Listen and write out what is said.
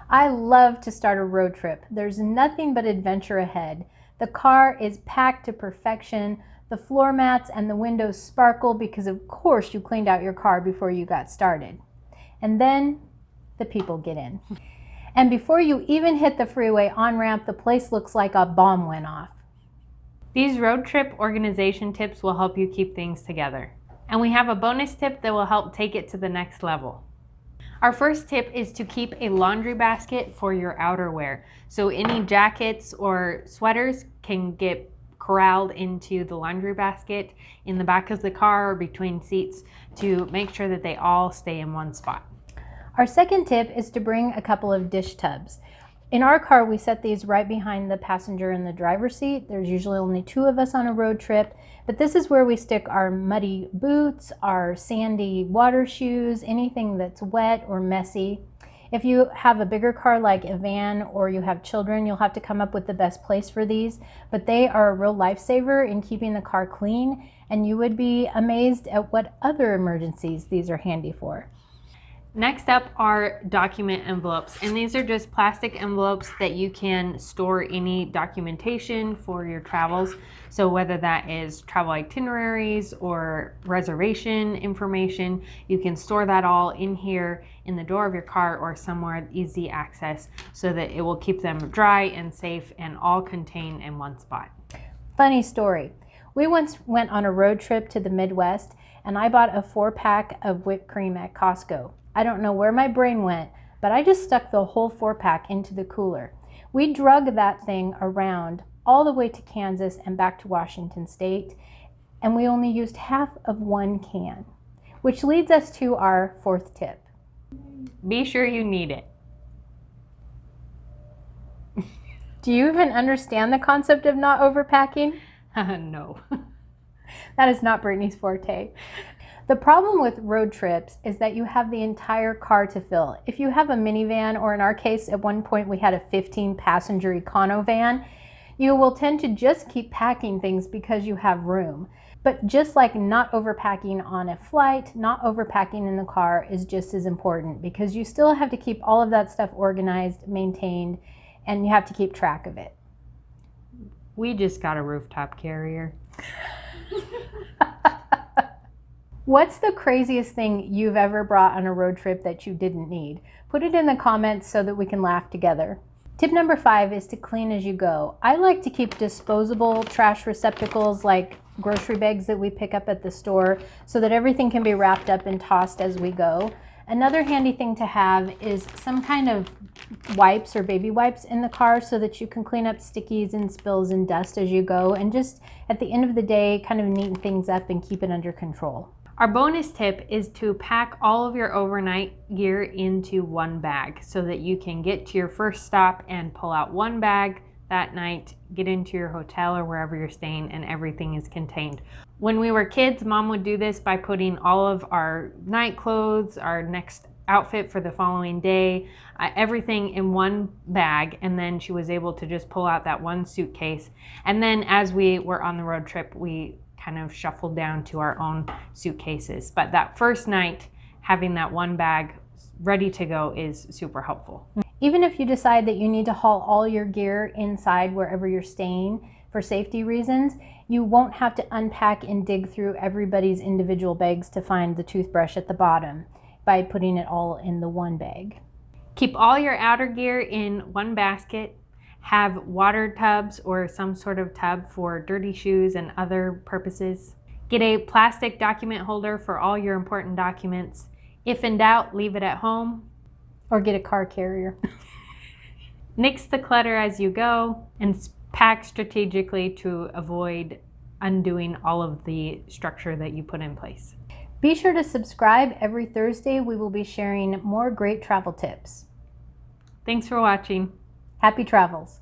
I love to start a road trip. There's nothing but adventure ahead. The car is packed to perfection. The floor mats and the windows sparkle because of course you cleaned out your car before you got started. And then the people get in. And before you even hit the freeway on-ramp, the place looks like a bomb went off. These road trip organization tips will help you keep things together. And we have a bonus tip that will help take it to the next level. Our first tip is to keep a laundry basket for your outerwear. So any jackets or sweaters can get corralled into the laundry basket in the back of the car or between seats to make sure that they all stay in one spot. Our second tip is to bring a couple of dish tubs. In our car, we set these right behind the passenger in the driver's seat. There's usually only 2 of us on a road trip, but this is where we stick our muddy boots, our sandy water shoes, anything that's wet or messy. If you have a bigger car like a van or you have children, you'll have to come up with the best place for these, but they are a real lifesaver in keeping the car clean, and you would be amazed at what other emergencies these are handy for. Next up are document envelopes, and these are just plastic envelopes that you can store any documentation for your travels. So whether that is travel itineraries or reservation information, you can store that all in here in the door of your car or somewhere easy access so that it will keep them dry and safe and all contained in one spot. Funny story. We once went on a road trip to the Midwest and I bought a 4-pack of whipped cream at Costco. I don't know where my brain went, but I just stuck the whole 4-pack into the cooler. We drug that thing around all the way to Kansas and back to Washington State, and we only used half of 1 can, which leads us to our 4th tip. Be sure you need it. Do you even understand the concept of not overpacking? No. That is not Brittany's forte. The problem with road trips is that you have the entire car to fill. If you have a minivan, or in our case, at one point we had a 15-passenger econo van, you will tend to just keep packing things because you have room. But just like not overpacking on a flight, not overpacking in the car is just as important because you still have to keep all of that stuff organized, maintained, and you have to keep track of it. We just got a rooftop carrier. What's the craziest thing you've ever brought on a road trip that you didn't need? Put it in the comments so that we can laugh together. Tip number 5 is to clean as you go. I like to keep disposable trash receptacles like grocery bags that we pick up at the store so that everything can be wrapped up and tossed as we go. Another handy thing to have is some kind of wipes or baby wipes in the car so that you can clean up stickies and spills and dust as you go, and just at the end of the day kind of neaten things up and keep it under control. Our bonus tip is to pack all of your overnight gear into one bag so that you can get to your first stop and pull out one bag that night, get into your hotel or wherever you're staying, and everything is contained. When we were kids, Mom would do this by putting all of our night clothes, our next outfit for the following day, everything in one bag, and then she was able to just pull out that one suitcase. And then as we were on the road trip, we kind of shuffled down to our own suitcases. But that first night, having that one bag ready to go is super helpful. Even if you decide that you need to haul all your gear inside wherever you're staying for safety reasons, you won't have to unpack and dig through everybody's individual bags to find the toothbrush at the bottom by putting it all in the one bag. Keep all your outer gear in one basket. Have water tubs or some sort of tub for dirty shoes and other purposes. Get a plastic document holder for all your important documents. If in doubt, leave it at home. Or get a car carrier. Nix the clutter as you go and pack strategically to avoid undoing all of the structure that you put in place. Be sure to subscribe. Every Thursday we will be sharing more great travel tips. Thanks for watching. Happy travels.